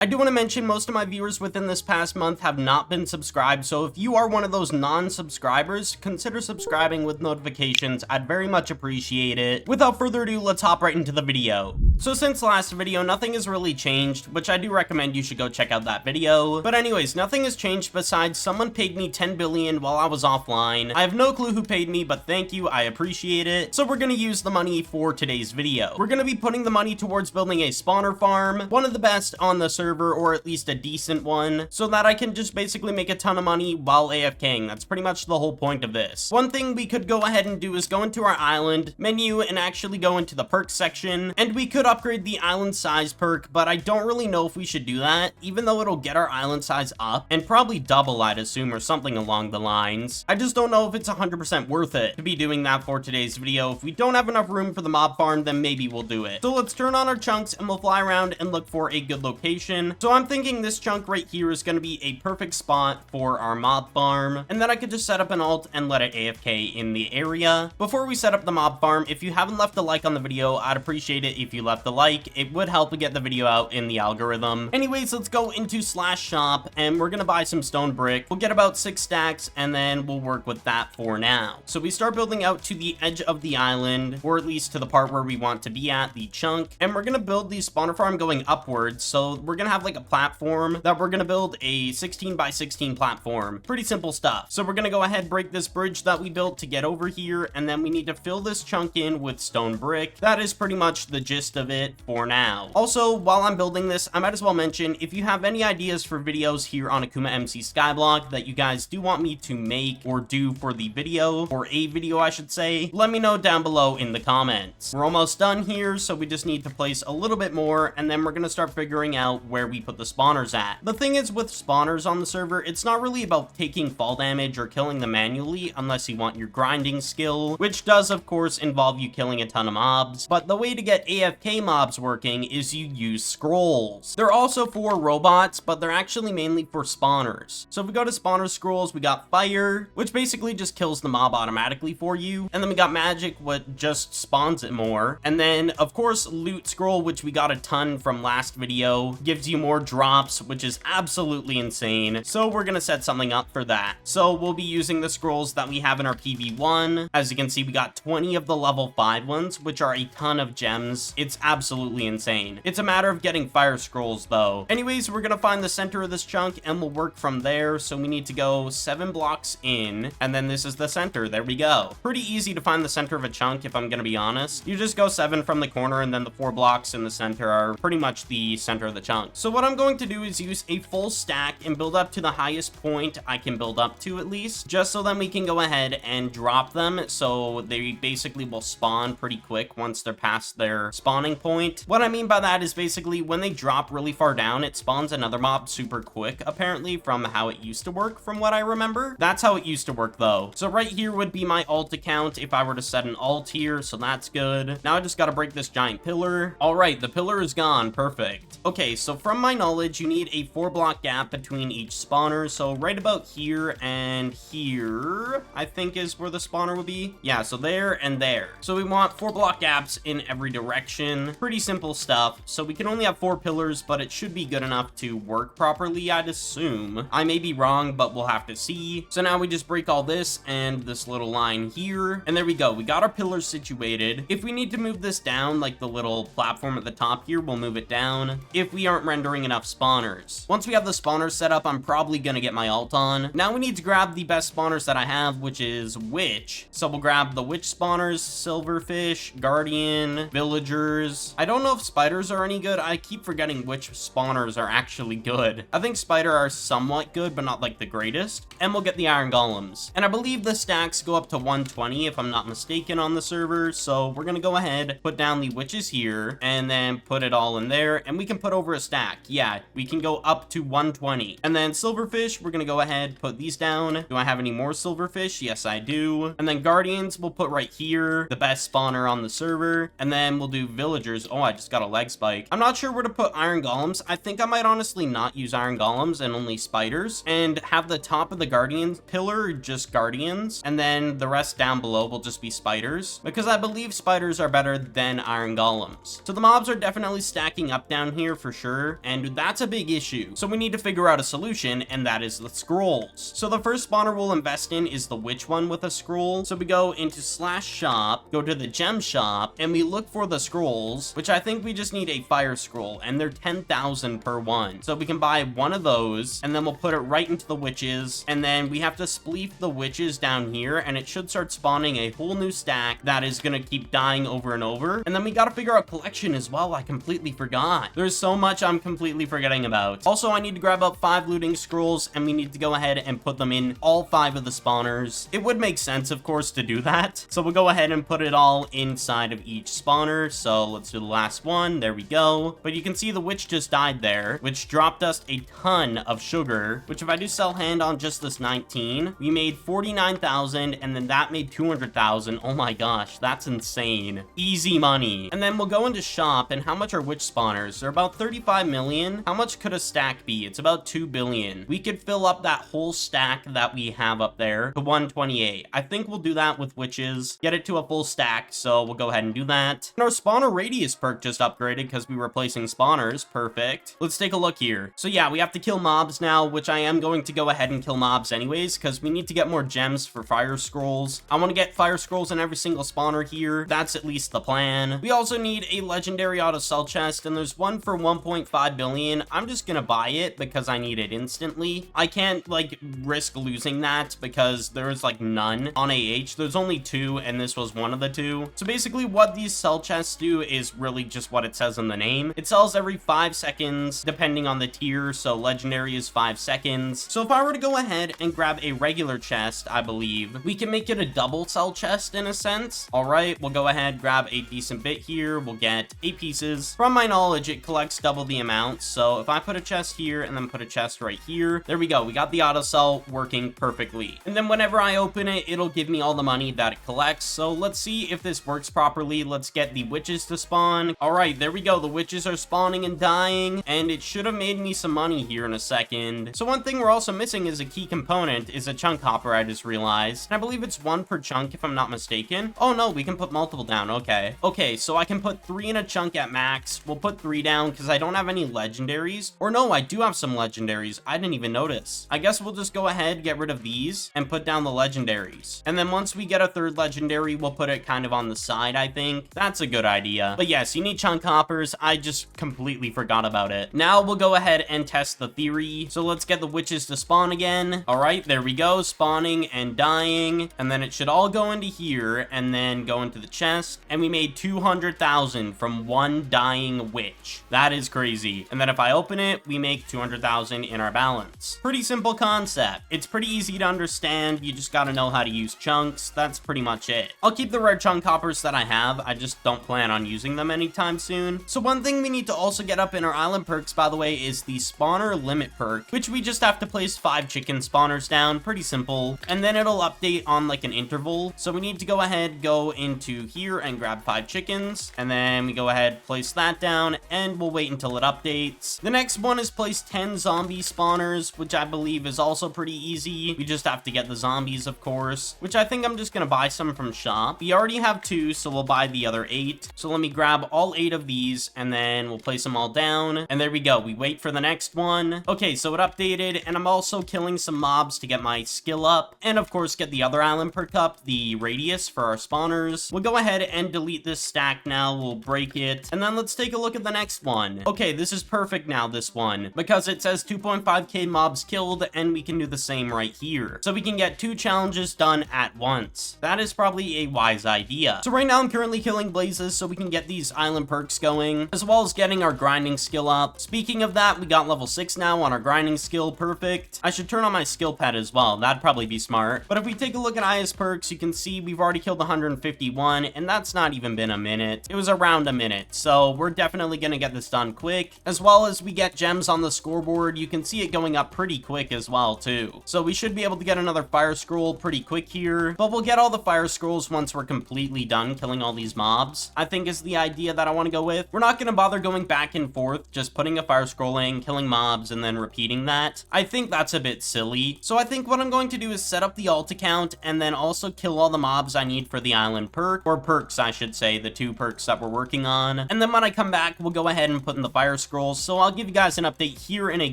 I do want to mention most of my viewers within this past month have not been subscribed, so if you are one of those non-subscribers, consider subscribing with notifications. I'd very much appreciate it. Without further ado, let's hop right into the video. So since last video, nothing has really changed, which I do recommend you should go check out that video. But anyways, nothing has changed besides someone paid me 10 billion while I was offline. I have no clue who paid me, but thank you, I appreciate it. So we're gonna use the money for today's video. We're gonna be putting the money towards building a spawner farm, one of the best on the server, or at least a decent one, so that I can just basically make a ton of money while AFKing. That's pretty much the whole point of this. One thing we could go ahead and do is go into our island menu and actually go into the perks section, and we could upgrade the island size perk, but I don't really know if we should do that, even though it'll get our island size up, and probably double, I'd assume, or something along the lines. I just don't know if it's 100% worth it to be doing that for today's video. If we don't have enough room for the mob farm, then maybe we'll do it. So let's turn on our chunks and we'll fly around and look for a good location. So I'm thinking this chunk right here is going to be a perfect spot for our mob farm, and then I could just set up an alt and let it AFK in the area. Before we set up the mob farm, if you haven't left a like on the video, I'd appreciate it if you left a like. It would help to get the video out in the algorithm. Anyways, let's go into /shop and we're gonna buy some stone brick. We'll get about 6 stacks and then we'll work with that for now. So we start building out to the edge of the island, or at least to the part where we want to be at, the chunk, and we're gonna build the spawner farm going upwards. So we're gonna have like a platform that we're gonna build a 16 by 16 platform. Pretty simple stuff. So we're gonna go ahead, break this bridge that we built to get over here, and then we need to fill this chunk in with stone brick. That is pretty much the gist of it for now. Also, while I'm building this, I might as well mention, if you have any ideas for videos here on Akuma MC Skyblock that you guys do want me to make or do for the video, or a video I should say, let me know down below in the comments. We're almost done here, so we just need to place a little bit more, and then we're gonna start figuring out where we put the spawners at. The thing is with spawners on the server, it's not really about taking fall damage or killing them manually unless you want your grinding skill, which does of course involve you killing a ton of mobs, but the way to get AFK mobs working is you use scrolls. They're also for robots, but they're actually mainly for spawners. So if we go to spawner scrolls, we got fire, which basically just kills the mob automatically for you, and then we got magic, what just spawns it more, and then of course loot scroll, which we got a ton from last video, gives you more drops, which is absolutely insane. So we're gonna set something up for that. So we'll be using the scrolls that we have in our PV1. As you can see, we got 20 of the level 5 ones, which are a ton of gems. It's absolutely insane. It's a matter of getting fire scrolls though. Anyways, we're gonna find the center of this chunk and we'll work from there. So we need to go 7 blocks in, and then this is the center. There we go. Pretty easy to find the center of a chunk, if I'm gonna be honest. You just go 7 from the corner, and then the 4 blocks in the center are pretty much the center of the chunk. So what I'm going to do is use a full stack and build up to the highest point I can build up to, at least, just so then we can go ahead and drop them, so they basically will spawn pretty quick once they're past their spawning point. What I mean by that is basically when they drop really far down, it spawns another mob super quick, apparently, from how it used to work, from what I remember. That's how it used to work though. So right here would be my alt account if I were to set an alt here, so that's good. Now I just gotta break this giant pillar. All right, the pillar is gone. Perfect. Okay, so from my knowledge, you need a 4 block gap between each spawner. So right about here and here, I think is where the spawner would be. Yeah, so there and there. So we want 4 block gaps in every direction. Pretty simple stuff. So we can only have 4 pillars, but it should be good enough to work properly, I'd assume. I may be wrong, but we'll have to see. So now we just break all this and this little line here, and there we go. We got our pillars situated. If we need to move this down, like the little platform at the top here, we'll move it down if we aren't rendering enough spawners. Once we have the spawners set up, I'm probably gonna get my alt on. Now we need to grab the best spawners that I have, which is witch. So we'll grab the witch spawners, silverfish, guardian, villagers. I don't know if spiders are any good. I keep forgetting which spawners are actually good. I think spider are somewhat good, but not like the greatest. And we'll get the iron golems. And I believe the stacks go up to 120 if I'm not mistaken on the server. So we're gonna go ahead, put down the witches here, and then put it all in there, and we can put over a stack. Yeah, we can go up to 120. And then silverfish, we're gonna go ahead, put these down. Do I have any more silverfish? Yes, I do. And then guardians, we'll put right here, the best spawner on the server. And then we'll do villagers. Oh, I just got a leg spike. I'm not sure where to put iron golems. I think I might honestly not use iron golems and only spiders, and have the top of the guardian pillar just guardians, and then the rest down below will just be spiders, because I believe spiders are better than iron golems. So the mobs are definitely stacking up down here for sure. here, and that's a big issue. So we need to figure out a solution, and that is the scrolls. So the first spawner we'll invest in is the witch one with a scroll. So we go into /shop, go to the gem shop, and we look for the scrolls, which I think we just need a fire scroll, and they're 10,000 per one. So we can buy one of those, and then we'll put it right into the witches, and then we have to spleef the witches down here, and it should start spawning a whole new stack that is gonna keep dying over and over. And then we gotta figure out collection as well. I completely forgot. There's so much I'm completely forgetting about. Also, I need to grab up 5 looting scrolls, and we need to go ahead and put them in all 5 of the spawners. It would make sense, of course, to do that. So we'll go ahead and put it all inside of each spawner. So let's do the last one. There we go. But you can see the witch just died there, which dropped us a ton of sugar, which if I do sell hand on just this 19, we made 49,000, and then that made 200,000. Oh my gosh, that's insane. Easy money. And then we'll go into shop, and how much are witch spawners? They're about 35 million. How much could a stack be? It's about 2 billion. We could fill up that whole stack that we have up there to 128. I think we'll do that with witches, get it to a full stack, so we'll go ahead and do that. And our spawner radius perk just upgraded because we were placing spawners. Perfect. Let's take a look here. So yeah, we have to kill mobs now, which I am going to go ahead and kill mobs anyways, because we need to get more gems for fire scrolls. I want to get fire scrolls in every single spawner here. That's at least the plan. We also need a legendary auto sell chest, and there's one for 1.5 billion. I'm just gonna buy it because I need it instantly. I can't like risk losing that because there's like none on AH. There's only 2, and this was one of the 2. So basically what these sell chests do is really just what it says in the name. It sells every 5 seconds depending on the tier, so legendary is 5 seconds. So if I were to go ahead and grab a regular chest, I believe we can make it a double sell chest in a sense. All right, we'll go ahead, grab a decent bit here. We'll get 8 pieces. From my knowledge, it collects double the amount. So if I put a chest here and then put a chest right here, there we go. We got the auto sell working perfectly. And then whenever I open it, it'll give me all the money that it collects. So let's see if this works properly. Let's get the witches to spawn. All right, there we go. The witches are spawning and dying, and it should have made me some money here in a second. So one thing we're also missing is a key component, is a chunk hopper, I just realized. And I believe it's 1 per chunk if I'm not mistaken. Oh no, we can put multiple down. Okay, so I can put 3 in a chunk at max. We'll put 3 down because I don't have any legendaries. Or no, I do have some legendaries. I didn't even notice. I guess we'll just go ahead, get rid of these, and put down the legendaries. And then once we get a 3rd legendary, we'll put it kind of on the side, I think. That's a good idea. But yes, you need chunk hoppers. I just completely forgot about it. Now we'll go ahead and test the theory. So let's get the witches to spawn again. All right, there we go, spawning and dying. And then it should all go into here and then go into the chest. And we made 200,000 from 1 dying witch. That is crazy. And then if I open it, we make 200,000 in our balance. Pretty simple concept. It's pretty easy to understand. You just gotta know how to use chunks. That's pretty much it. I'll keep the rare chunk hoppers that I have. I just don't plan on using them anytime soon. So one thing we need to also get up in our island perks, by the way, is the spawner limit perk, which we just have to place 5 chicken spawners down. Pretty simple. And then it'll update on like an interval. So we need to go ahead, go into here and grab 5 chickens. And then we go ahead, place that down, and we'll wait until it updates. The next one is place 10 zombie spawners, which I believe is also pretty easy. We just have to get the zombies, of course, which I think I'm just gonna buy some from shop. We already have 2, so we'll buy the other 8. So let me grab all 8 of these, and then we'll place them all down. And there we go. We wait for the next one. Okay, so it updated, and I'm also killing some mobs to get my skill up, and of course get the other island perk up, the radius for our spawners. We'll go ahead and delete this stack now. We'll break it, and then let's take a look at the next one. Okay, this is perfect now, this one, because it says 2.5k mobs killed, and we can do the same right here. So we can get 2 challenges done at once. That is probably a wise idea. So right now I'm currently killing blazes so we can get these island perks going, as well as getting our grinding skill up. Speaking of that, we got level 6 now on our grinding skill. Perfect. I should turn on my skill pad as well. That'd probably be smart. But if we take a look at IS perks, you can see we've already killed 151, and that's not even been a minute. It was around a minute, so we're definitely gonna get this done quick. As well as we get gems on the scoreboard, you can see it going up pretty quick as well too. So we should be able to get another fire scroll pretty quick here, but we'll get all the fire scrolls once we're completely done killing all these mobs, I think is the idea that I want to go with. We're not gonna bother going back and forth, just putting a fire scroll in, killing mobs, and then repeating that. I think that's a bit silly. So I think what I'm going to do is set up the alt account and then also kill all the mobs I need for the island perk, or perks I should say, the 2 perks that we're working on. And then when I come back, we'll go ahead and put in the fire scrolls, so I'll give you guys an update here in a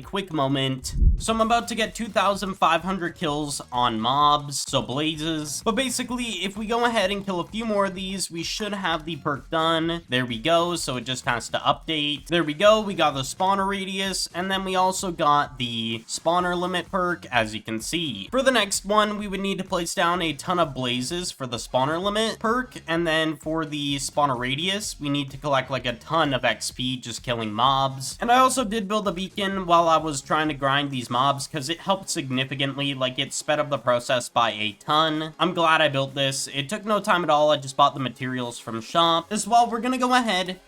quick moment. So I'm about to get 2,500 kills on mobs, so blazes. But basically, if we go ahead and kill a few more of these, we should have the perk done. There we go, so it just has to update. There we go, we got the spawner radius, and then we also got the spawner limit perk, as you can see. For the next one, we would need to place down a ton of blazes for the spawner limit perk, and then for the spawner radius, we need to collect like a ton of XP just killing mobs. And I also did build a beacon while I was trying to grind these mobs because it helped significantly, like it sped up the process by a ton. I'm glad I built this. It took no time at all. I just bought the materials from shop. As well, we're gonna go ahead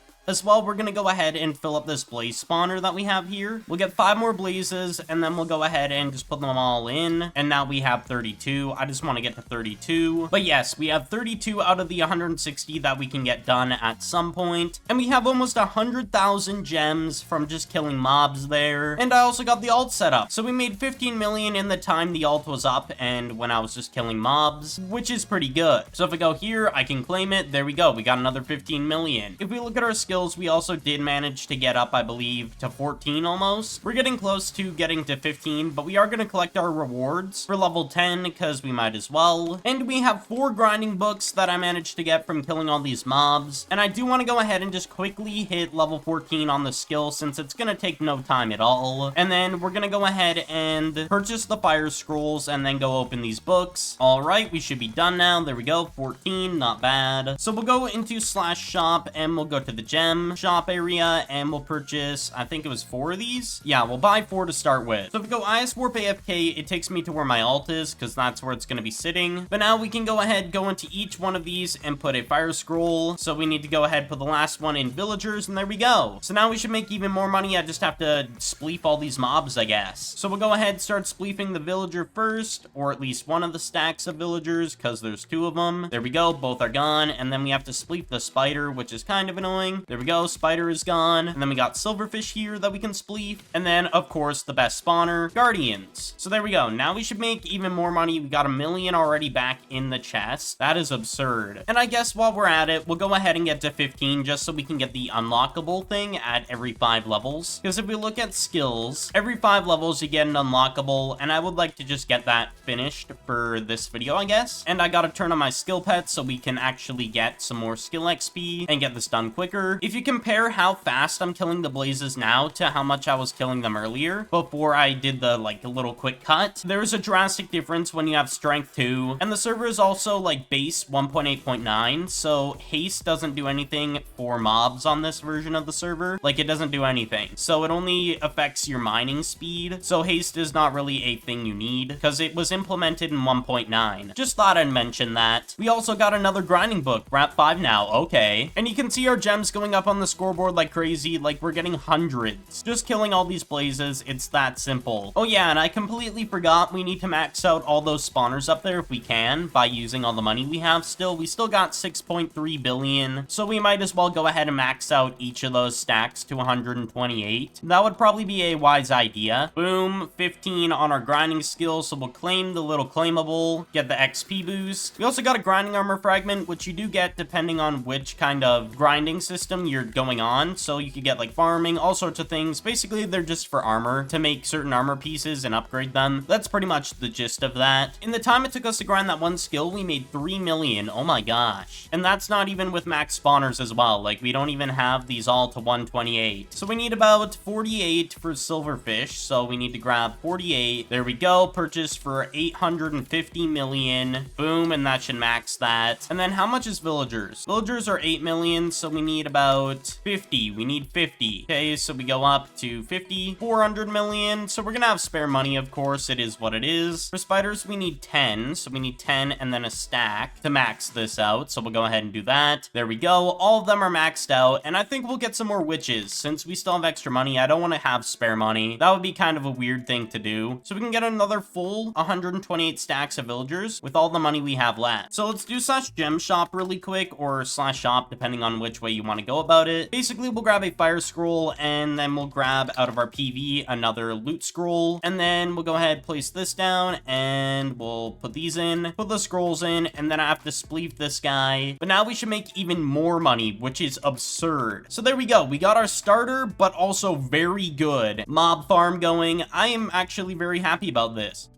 and fill up this blaze spawner that we have here. We'll get 5 more blazes, and then we'll go ahead and just put them all in. And now we have 32. I just want to get to 32. But yes, we have 32 out of the 160 that we can get done at some point. And we have almost 100,000 gems from just killing mobs there. And I also got the alt set up. So we made 15 million in the time the alt was up and when I was just killing mobs, which is pretty good. So if I go here, I can claim it. There we go. We got another 15 million. If we look at our skills, we also did manage to get up, I believe, to 14 almost. We're getting close to getting to 15, but we are going to collect our rewards for level 10 because we might as well. And we have 4 grinding books that I managed to get from killing all these mobs. And I do want to go ahead and just quickly hit level 14 on the skill since it's going to take no time at all. And then we're going to go ahead and purchase the fire scrolls and then go open these books. All right, we should be done now. There we go, 14, not bad. So we'll go into /shop and we'll go to the gem shop area and we'll purchase, I think it was 4 of these. Yeah, we'll buy 4 to start with. So if we go IS Warp AFK, it takes me to where my alt is because that's where it's going to be sitting. But now we can go ahead, go into each one of these and put a fire scroll. So we need to go ahead, put the last one in villagers, and there we go. So now we should make even more money. I just have to spleef all these mobs, I guess. So we'll go ahead, start spleefing the villager first, or at least one of the stacks of villagers because there's 2 of them. There we go, both are gone. And then we have to spleef the spider, which is kind of annoying. There we go, spider is gone. And then we got silverfish here that we can spleef. And then, of course, the best spawner, guardians. So there we go. Now we should make even more money. We got 1 million already back in the chest. That is absurd. And I guess while we're at it, we'll go ahead and get to 15 just so we can get the unlockable thing at every 5 levels. Because if we look at skills, every 5 levels you get an unlockable, and I would like to just get that finished for this video, I guess. And I gotta turn on my skill pets so we can actually get some more skill XP and get this done quicker. If you compare how fast I'm killing the blazes now to how much I was killing them earlier, before I did the little quick cut, there's a drastic difference when you have strength 2, and the server is also like base 1.8.9, so haste doesn't do anything for mobs on this version of the server. Like, it doesn't do anything, so it only affects your mining speed, so haste is not really a thing you need, because it was implemented in 1.9. Just thought I'd mention that. We also got another grinding book. We're at 5 now, okay. And you can see our gems going up on the scoreboard like crazy, like we're getting hundreds. Just killing all these blazes, it's that simple. Oh yeah, and I completely forgot we need to max out all those spawners up there if we can, by using all the money we have still. We still got 6.3 billion, so we might as well go ahead and max out each of those stacks to 128. That would probably be a wise idea. Boom, 15 on our grinding skill, so we'll claim the little claimable, get the XP boost. We also got a grinding armor fragment, which you do get depending on which kind of grinding system you're going on. So you could get like farming, all sorts of things. Basically, they're just for armor, to make certain armor pieces and upgrade them. That's pretty much the gist of that. In the time it took us to grind that one skill, we made 3 million. Oh my gosh. And that's not even with max spawners as well. Like, we don't even have these all to 128. So we need about 48 for silverfish. So we need to grab 48. There we go. Purchase for 850 million. Boom, and that should max that. And then how much is villagers? Villagers are 8 million, so we need about 50. We need 50. Okay, so we go up to 50, 400 million. So we're gonna have spare money, of course. It is what it is. For spiders, we need 10. So we need 10 and then a stack to max this out. So we'll go ahead and do that. There we go. All of them are maxed out. And I think we'll get some more witches. Since we still have extra money, I don't want to have spare money. That would be kind of a weird thing to do. So we can get another full 128 stacks of villagers with all the money we have left. So let's do /gem shop really quick, or /shop, depending on which way you want to go about it. Basically, we'll grab a fire scroll, and then we'll grab out of our PV another loot scroll, and then we'll go ahead, place this down, and we'll put these in, put the scrolls in, and then I have to spleef this guy. But now we should make even more money, which is absurd. So there we go. We got our starter, but also very good mob farm going. I am actually very happy about this.